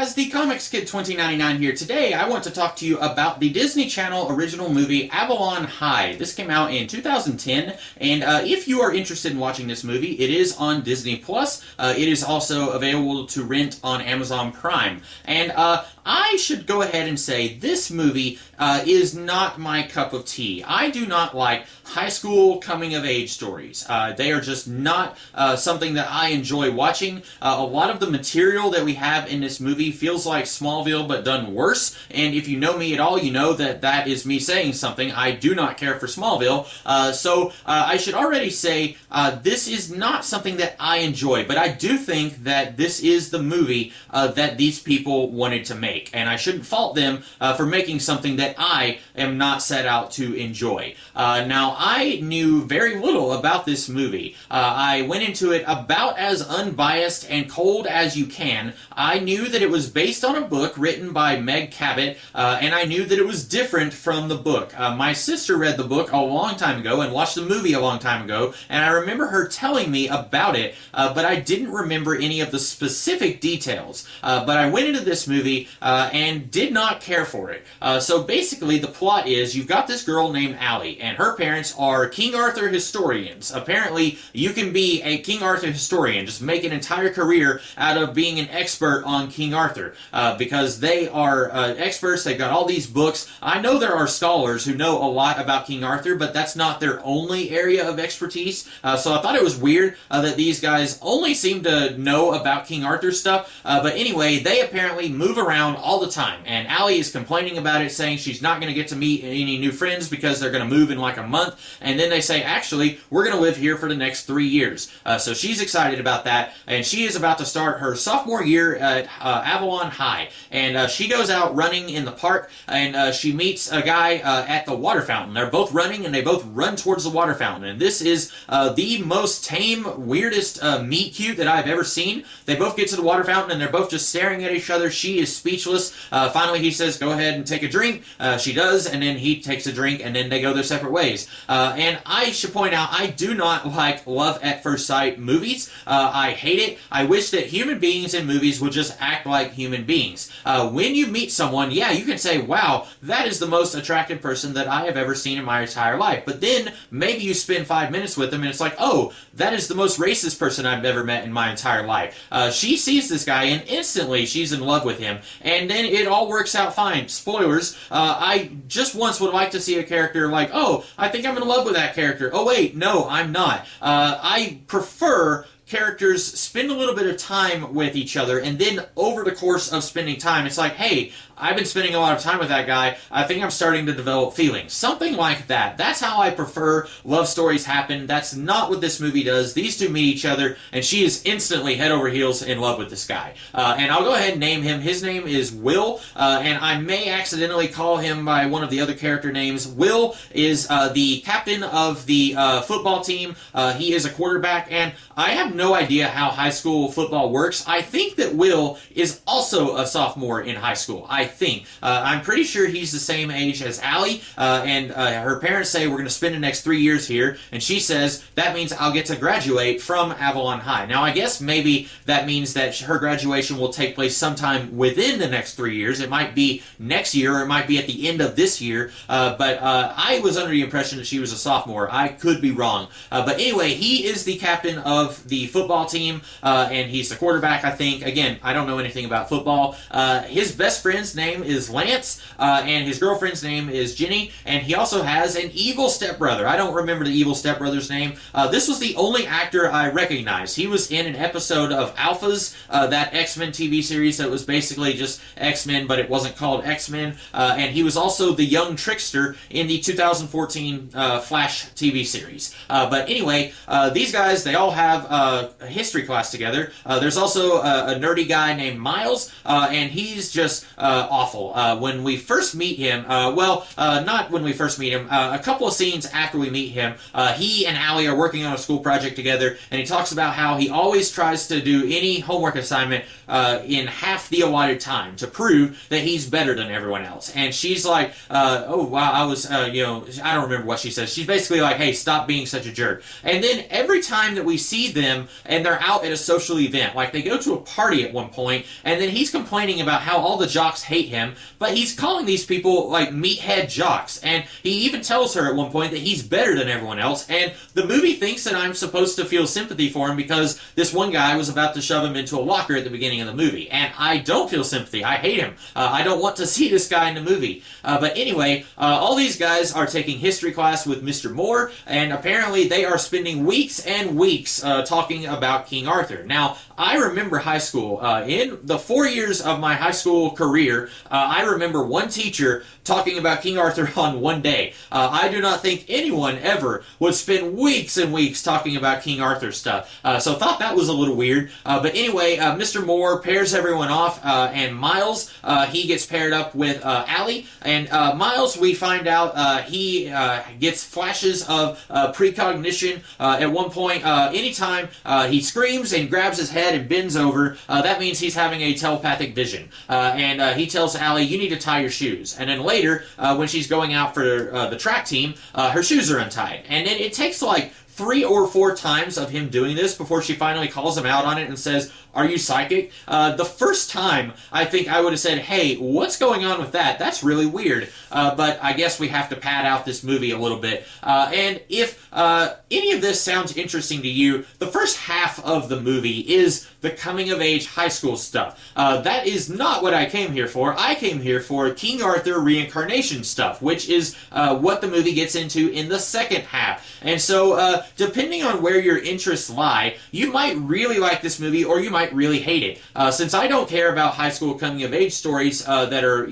guys, the Comics Kid 2099 here. Today I want to talk to you about the Disney Channel original movie Avalon High. This came out in 2010, and if you are interested in watching this movie, it is on Disney Plus. It is also available to rent on Amazon Prime. And I should go ahead and say this movie is not my cup of tea. I do not like high school coming-of-age stories. They are just not something that I enjoy watching. A lot of the material that we have in this movie feels like Smallville, but done worse. And if you know me at all, you know that that is me saying something. I do not care for Smallville. So I should already say this is not something that I enjoy. But I do think that this is the movie that these people wanted to make. And I shouldn't fault them for making something that I am not set out to enjoy. Now, I knew very little about this movie. I went into it about as unbiased and cold as you can. I knew that it was based on a book written by Meg Cabot, and I knew that it was different from the book. My sister read the book a long time ago and watched the movie a long time ago, and I remember her telling me about it, but I didn't remember any of the specific details. But I went into this movie and did not care for it. So basically, the plot is you've got this girl named Allie, and her parents are King Arthur historians. Apparently, you can be a King Arthur historian, just make an entire career out of being an expert on King Arthur, because they are experts. They've got all these books. I know there are scholars who know a lot about King Arthur, but that's not their only area of expertise. So I thought it was weird that these guys only seem to know about King Arthur stuff. But anyway, they apparently move around all the time, and Allie is complaining about it, saying she's not going to get to meet any new friends because they're going to move in like a month. And then they say, actually, we're going to live here for the next 3 years. So she's excited about that, and she is about to start her sophomore year at Avalon High. And she goes out running in the park, and she meets a guy at the water fountain. They're both running, and they both run towards the water fountain. And this is the most tame, weirdest meet cute that I've ever seen. They both get to the water fountain, and they're both just staring at each other. She is speechless. Finally, he says, go ahead and take a drink. She does, and then he takes a drink, and then they go their separate ways. And I should point out, I do not like love at first sight movies. I hate it. I wish that human beings in movies would just act like human beings. When you meet someone, yeah, you can say, wow, that is the most attractive person that I have ever seen in my entire life. But then maybe you spend 5 minutes with them and it's like, oh, that is the most racist person I've ever met in my entire life. She sees this guy and instantly she's in love with him. And then it all works out fine. Spoilers, I just once would like to see a character like, oh, I think I'm in love with that character. Oh wait, no, I'm not. I prefer characters spend a little bit of time with each other, and then over the course of spending time, it's like, hey, I've been spending a lot of time with that guy. I think I'm starting to develop feelings. Something like that. That's how I prefer love stories happen. That's not what this movie does. These two meet each other, and she is instantly head over heels in love with this guy. And I'll go ahead and name him. His name is Will, and I may accidentally call him by one of the other character names. Will is the captain of the football team. He is a quarterback, and I have no idea how high school football works. I think that Will is also a sophomore in high school. I think. I'm pretty sure he's the same age as Allie, and her parents say we're going to spend the next 3 years here, and she says that means I'll get to graduate from Avalon High. Now, I guess maybe that means that her graduation will take place sometime within the next 3 years. It might be next year, or it might be at the end of this year, but I was under the impression that she was a sophomore. I could be wrong. But anyway, he is the captain of the football team, and he's the quarterback, I think. Again, I don't know anything about football. His best friend's name is Lance, and his girlfriend's name is Jenny, and he also has an evil stepbrother. I don't remember the evil stepbrother's name. This was the only actor I recognized. He was in an episode of Alphas, that X-Men TV series that was basically just X-Men, but it wasn't called X-Men, and he was also the young trickster in the 2014 Flash TV series. But anyway, these guys, they all have a history class together. There's also a nerdy guy named Miles, and he's just awful. When we first meet him, not when we first meet him, a couple of scenes after we meet him, he and Allie are working on a school project together, and he talks about how he always tries to do any homework assignment in half the allotted time to prove that he's better than everyone else. And she's like, oh, wow, I was, I don't remember what she says. She's basically like, hey, stop being such a jerk. And then every time that we see them him, and they're out at a social event. Like, they go to a party at one point, and then he's complaining about how all the jocks hate him, but he's calling these people, like, meathead jocks. And he even tells her at one point that he's better than everyone else, and the movie thinks that I'm supposed to feel sympathy for him because this one guy was about to shove him into a locker at the beginning of the movie. And I don't feel sympathy. I hate him. I don't want to see this guy in the movie. But anyway, all these guys are taking history class with Mr. Moore, and apparently they are spending weeks and weeks talking about King Arthur. Now, I remember high school. In the 4 years of my high school career, I remember one teacher talking about King Arthur on one day. I do not think anyone ever would spend weeks and weeks talking about King Arthur stuff. So thought that was a little weird. But anyway, Mr. Moore pairs everyone off, and Miles, he gets paired up with Allie. And Miles, we find out he gets flashes of precognition. At one point, anytime he screams and grabs his head and bends over, that means he's having a telepathic vision. And he tells Allie, you need to tie your shoes. And then later, when she's going out for the track team, her shoes are untied. And then it takes like 3 or 4 times of him doing this before she finally calls him out on it and says, are you psychic? The first time, I think I would have said, hey, what's going on with that? That's really weird. But I guess we have to pad out this movie a little bit. And if any of this sounds interesting to you, the first half of the movie is the coming-of-age high school stuff. That is not what I came here for. I came here for King Arthur reincarnation stuff, which is what the movie gets into in the second half. And so, depending on where your interests lie, you might really like this movie, or you might really hate it. Since I don't care about high school coming-of-age stories that are,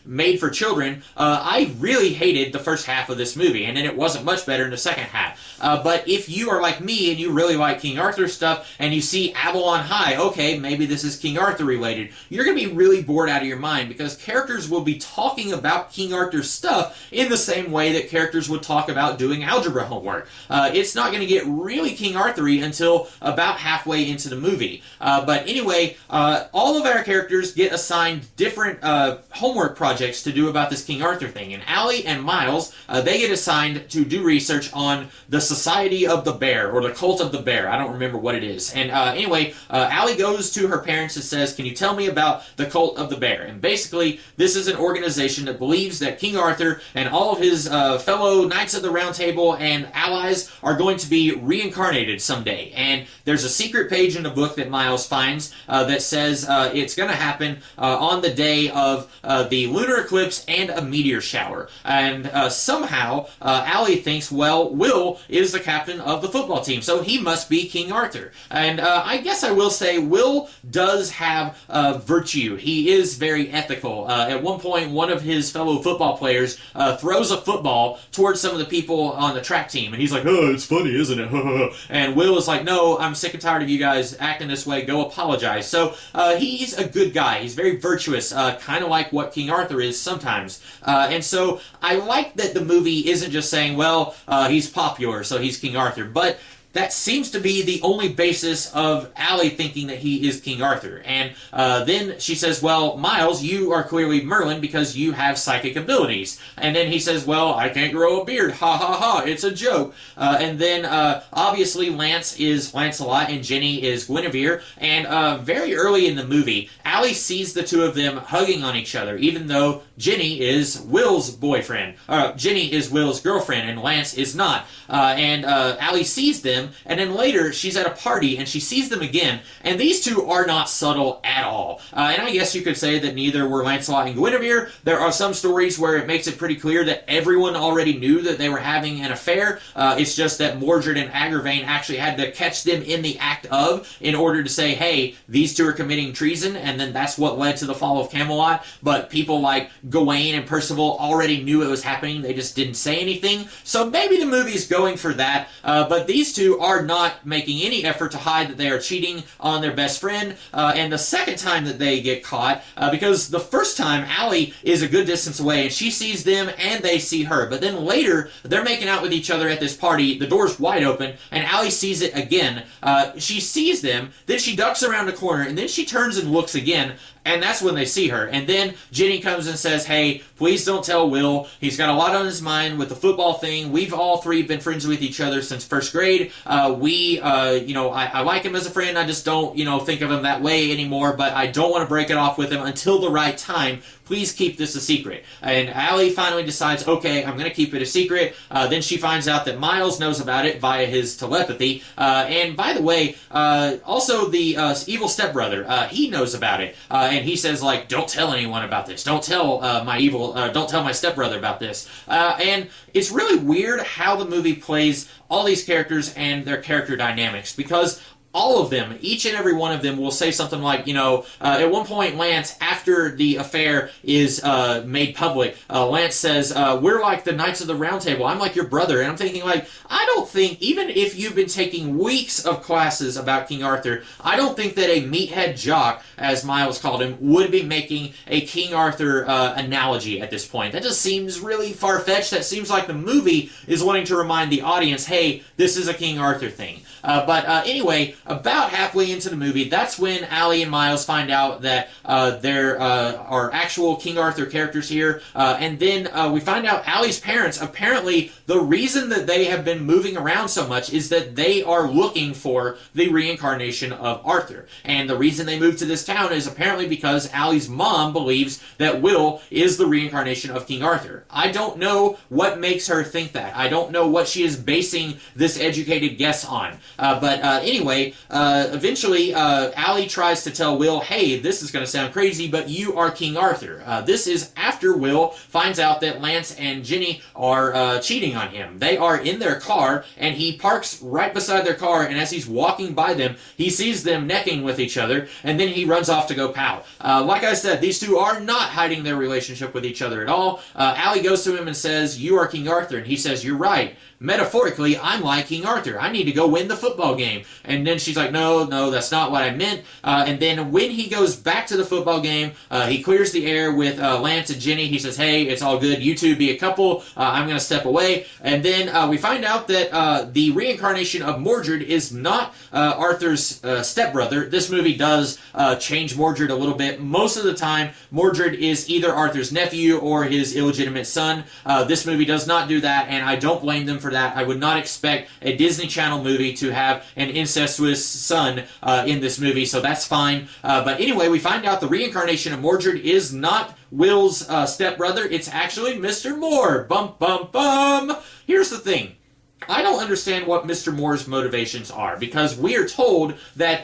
made for children, I really hated the first half of this movie, and then it wasn't much better in the second half. But if you are like me and you really like King Arthur stuff, and you see Avalon High, okay, maybe this is King Arthur related, you're going to be really bored out of your mind, because characters will be talking about King Arthur's stuff in the same way that characters would talk about doing algebra homework. It's not going to get really King Arthur-y until about halfway into the movie. But anyway, all of our characters get assigned different homework projects to do about this King Arthur thing. And Allie and Miles, they get assigned to do research on the Society of the Bear, or the Cult of the Bear. I don't remember what it is. And anyway, Allie goes to her parents and says, can you tell me about the Cult of the Bear? And basically, this is an organization that believes that King Arthur and all of his fellow Knights of the Round Table and allies are going to be reincarnated someday. And there's a secret page in the book that Miles finds that says it's going to happen on the day of the lunar eclipse and a meteor shower. And somehow, Allie thinks, well, Will is the captain of the football team, so he must be King Arthur. And I guess I will say Will does have virtue. He is very ethical. At one point, one of his fellow football players throws a football towards some of the people on the track team, and he's like, oh, it's funny, isn't it? And Will is like, no, I'm sick and tired of you guys acting this way, go apologize. So he's a good guy. He's very virtuous, kind of like what King Arthur is sometimes. And so I like that the movie isn't just saying, well, he's popular, so he's King Arthur, but that seems to be the only basis of Allie thinking that he is King Arthur. And then she says, well, Miles, you are clearly Merlin because you have psychic abilities. And then he says, well, I can't grow a beard. Ha ha ha, it's a joke. And then obviously Lance is Lancelot and Jenny is Guinevere. And very early in the movie, Allie sees the two of them hugging on each other, even though Jenny is Will's boyfriend. Jenny is Will's girlfriend and Lance is not. And Allie sees them, and then later she's at a party and she sees them again, and these two are not subtle at all. And I guess you could say that neither were Lancelot and Guinevere. There are some stories where it makes it pretty clear that everyone already knew that they were having an affair. It's just that Mordred and Agravain actually had to catch them in the act of in order to say, hey, these two are committing treason, and then that's what led to the fall of Camelot. But people like Gawain and Percival already knew it was happening, they just didn't say anything. So maybe the movie's going for that, but these two are not making any effort to hide that they are cheating on their best friend. And the second time that they get caught, because the first time Allie is a good distance away and she sees them and they see her, but then later they're making out with each other at this party, the door's wide open, and Allie sees it again. She sees them, then she ducks around the corner, and then she turns and looks again, And that's when they see her. And then Jenny comes and says, hey, please don't tell Will. He's got a lot on his mind with the football thing. We've all three been friends with each other since first grade. I like him as a friend. I just don't, think of him that way anymore. But I don't want to break it off with him until the right time. Please keep this a secret. And Allie finally decides, okay, I'm going to keep it a secret. Then she finds out that Miles knows about it via his telepathy. And by the way, also the evil stepbrother, he knows about it. And he says, like, don't tell anyone about this. Don't tell don't tell my stepbrother about this. And it's really weird how the movie plays all these characters and their character dynamics, because all of them, each and every one of them will say something like, at one point, Lance, after the affair is made public, Lance says, we're like the Knights of the Round Table. I'm like your brother. And I'm thinking, like, I don't think, even if you've been taking weeks of classes about King Arthur, I don't think that a meathead jock, as Miles called him, would be making a King Arthur analogy at this point. That just seems really far-fetched. That seems like the movie is wanting to remind the audience, hey, this is a King Arthur thing. But anyway, about halfway into the movie, that's when Allie and Miles find out that there are actual King Arthur characters here. And then we find out Allie's parents, apparently the reason that they have been moving around so much is that they are looking for the reincarnation of Arthur. And the reason they moved to this town is apparently because Allie's mom believes that Will is the reincarnation of King Arthur. I don't know what makes her think that. I don't know what she is basing this educated guess on. But anyway, eventually, Allie tries to tell Will, hey, this is going to sound crazy, but you are King Arthur. This is after Will finds out that Lance and Jenny are cheating on him. They are in their car, and he parks right beside their car, and as he's walking by them, he sees them necking with each other, and then he runs off to go pout. Like I said, these two are not hiding their relationship with each other at all. Allie goes to him and says, you are King Arthur, and he says, you're right. Metaphorically, I'm like King Arthur. I need to go win the football game. And then she's like, no, that's not what I meant. And then when he goes back to the football game, he clears the air with Lance and Jenny. He says, hey, it's all good. You two be a couple. I'm going to step away. And then we find out that the reincarnation of Mordred is not Arthur's stepbrother. This movie does change Mordred a little bit. Most of the time, Mordred is either Arthur's nephew or his illegitimate son. This movie does not do that, and I don't blame them for that. I would not expect a Disney Channel movie to have an incestuous son in this movie, so that's fine. But anyway, we find out the reincarnation of Mordred is not Will's stepbrother. It's actually Mr. Moore. Bum, bum, bum. Here's the thing. I don't understand what Mr. Moore's motivations are, because we are told that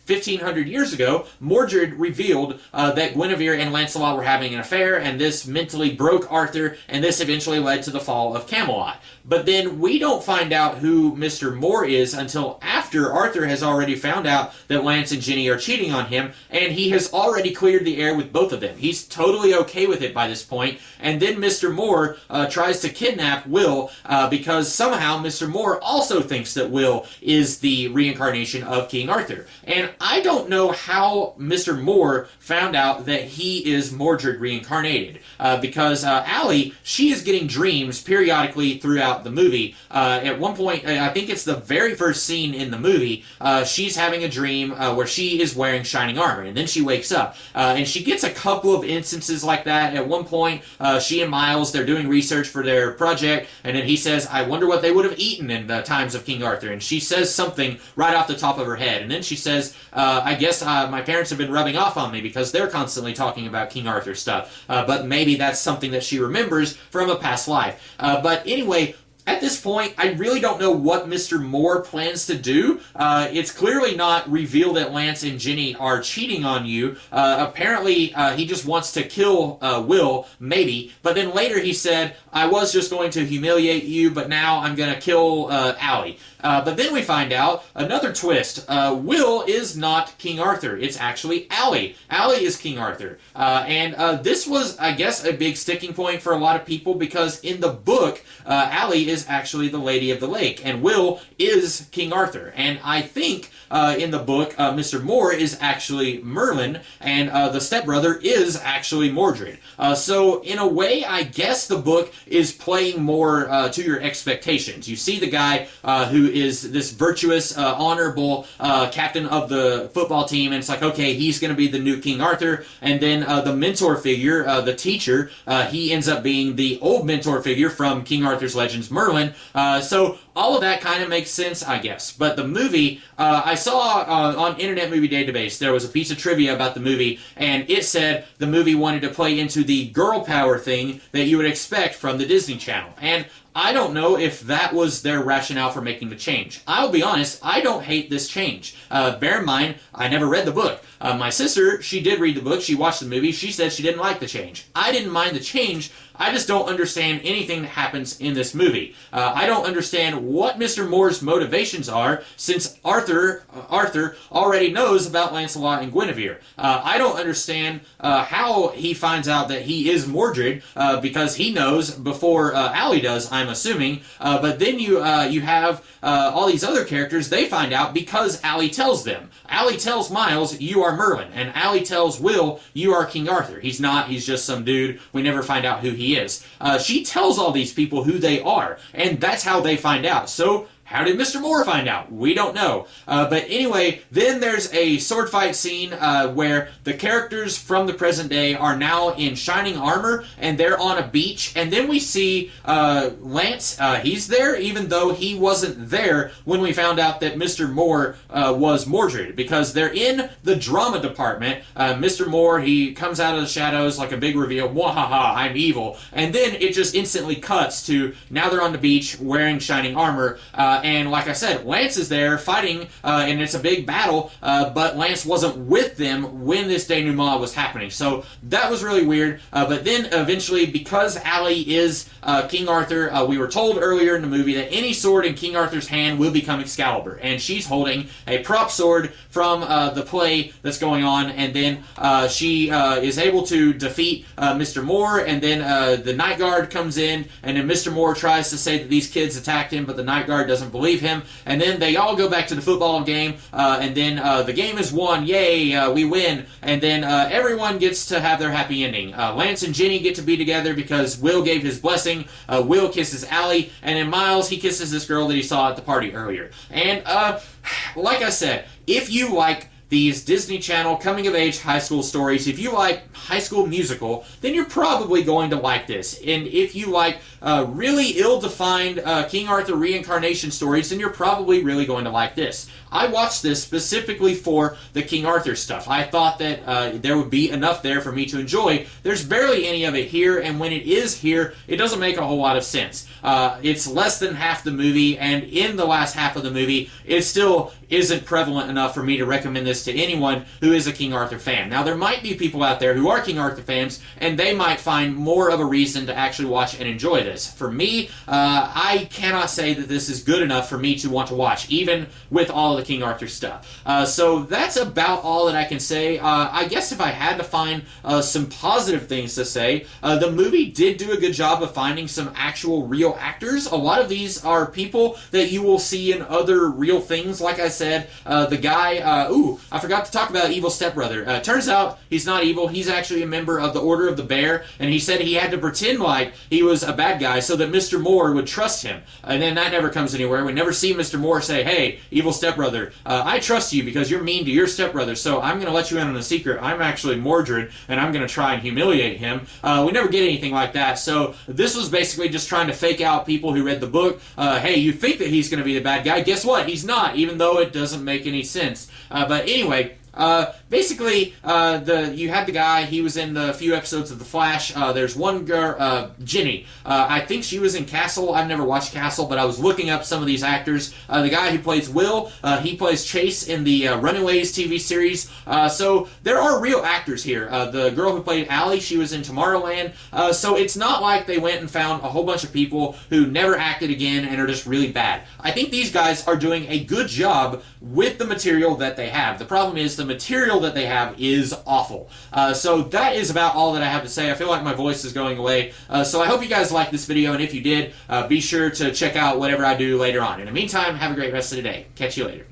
1,500 years ago, Mordred revealed that Guinevere and Lancelot were having an affair, and this mentally broke Arthur, and this eventually led to the fall of Camelot. But then we don't find out who Mr. Moore is until after Arthur has already found out that Lance and Jenny are cheating on him, and he has already cleared the air with both of them. He's totally okay with it by this point, and then Mr. Moore tries to kidnap Will because somehow Mr. Moore also thinks that Will is the reincarnation of King Arthur. And I don't know how Mr. Moore found out that he is Mordred reincarnated, because Allie, she is getting dreams periodically throughout the movie. At one point, I think it's the very first scene in the movie, she's having a dream where she is wearing shining armor, and then she wakes up. And she gets a couple of instances like that. At one point, she and Miles, they're doing research for their project, and then he says, I wonder what they would have eaten in the times of King Arthur. And she says something right off the top of her head. And then she says, I guess my parents have been rubbing off on me because they're constantly talking about King Arthur stuff. But maybe that's something that she remembers from a past life. But anyway, at this point, I really don't know what Mr. Moore plans to do. It's clearly not revealed that Lance and Jenny are cheating on you. Apparently, he just wants to kill Will, maybe. But then later he said, I was just going to humiliate you, but now I'm going to kill Allie. But then we find out another twist. Will is not King Arthur. It's actually Allie. Allie is King Arthur. And this was, I guess, a big sticking point for a lot of people because in the book, Allie is actually the Lady of the Lake, and Will is King Arthur. And I think in the book, Mr. Moore is actually Merlin, and the stepbrother is actually Mordred. So in a way, I guess the book is playing more to your expectations. You see the guy who is this virtuous, honorable captain of the football team, and it's like, okay, he's going to be the new King Arthur, and then the mentor figure, the teacher, he ends up being the old mentor figure from King Arthur's Legends, Merlin. So all of that kind of makes sense, I guess. But the movie, I saw on Internet Movie Database, there was a piece of trivia about the movie, and it said the movie wanted to play into the girl power thing that you would expect from the Disney Channel. And I don't know if that was their rationale for making the change. I'll be honest, I don't hate this change. Bear in mind, I never read the book. My sister, she did read the book, she watched the movie, she said she didn't like the change. I didn't mind the change, I just don't understand anything that happens in this movie. I don't understand what Mr. Moore's motivations are, since Arthur already knows about Lancelot and Guinevere. I don't understand how he finds out that he is Mordred, because he knows before Allie does, I'm assuming. But then you have all these other characters, they find out because Allie tells them. Allie tells Miles, you are Merlin, and Allie tells Will, you are King Arthur. He's not, he's just some dude, we never find out who he is. She tells all these people who they are, and that's how they find out. So, how did Mr. Moore find out? We don't know. But anyway, then there's a sword fight scene where the characters from the present day are now in shining armor, and they're on a beach, and then we see Lance, he's there, even though he wasn't there when we found out that Mr. Moore was Mordred, because they're in the drama department. Mr. Moore, he comes out of the shadows like a big reveal, wahaha, I'm evil, and then it just instantly cuts to, now they're on the beach wearing shining armor, and like I said, Lance is there fighting, and it's a big battle, but Lance wasn't with them when this denouement was happening. So that was really weird. But then eventually, because Allie is King Arthur, we were told earlier in the movie that any sword in King Arthur's hand will become Excalibur. And she's holding a prop sword from the play that's going on, and then she is able to defeat Mr. Moore, and then the Night Guard comes in, and then Mr. Moore tries to say that these kids attacked him, but the Night Guard doesn't believe him, and then they all go back to the football game, and then the game is won, yay, we win, and then everyone gets to have their happy ending. Lance and Jenny get to be together because Will gave his blessing, Will kisses Allie, and then Miles, he kisses this girl that he saw at the party earlier. And like I said, if you like these Disney Channel coming-of-age high school stories, if you like High School Musical, then you're probably going to like this. And if you like really ill-defined King Arthur reincarnation stories, then you're probably really going to like this. I watched this specifically for the King Arthur stuff. I thought that there would be enough there for me to enjoy. There's barely any of it here, and when it is here, it doesn't make a whole lot of sense. It's less than half the movie, and in the last half of the movie, it still isn't prevalent enough for me to recommend this to anyone who is a King Arthur fan. Now, there might be people out there who are King Arthur fans, and they might find more of a reason to actually watch and enjoy this. For me, I cannot say that this is good enough for me to want to watch, even with all of the King Arthur stuff. So that's about all that I can say. I guess if I had to find some positive things to say, the movie did do a good job of finding some actual real actors. A lot of these are people that you will see in other real things. Like I said, the guy, I forgot to talk about Evil Stepbrother. Turns out he's not evil. He's actually a member of the Order of the Bear, and he said he had to pretend like he was a bad guy so that Mr. Moore would trust him. And then that never comes anywhere. We never see Mr. Moore say, hey, Evil Stepbrother, I trust you because you're mean to your stepbrother, so I'm going to let you in on a secret. I'm actually Mordred, and I'm going to try and humiliate him. We never get anything like that, so this was basically just trying to fake out people who read the book. Hey, you think that he's going to be the bad guy. Guess what? He's not, even though it doesn't make any sense. But anyway, basically, you had the guy, he was in the few episodes of The Flash. There's one girl, Jenny. I think she was in Castle. I've never watched Castle, but I was looking up some of these actors. The guy who plays Will, he plays Chase in the Runaways TV series. So there are real actors here. The girl who played Allie, she was in Tomorrowland. So it's not like they went and found a whole bunch of people who never acted again and are just really bad. I think these guys are doing a good job with the material that they have. The problem is the material that they have is awful. So that is about all that I have to say. I feel like my voice is going away. So I hope you guys liked this video, and if you did, be sure to check out whatever I do later on. In the meantime, have a great rest of the day. Catch you later.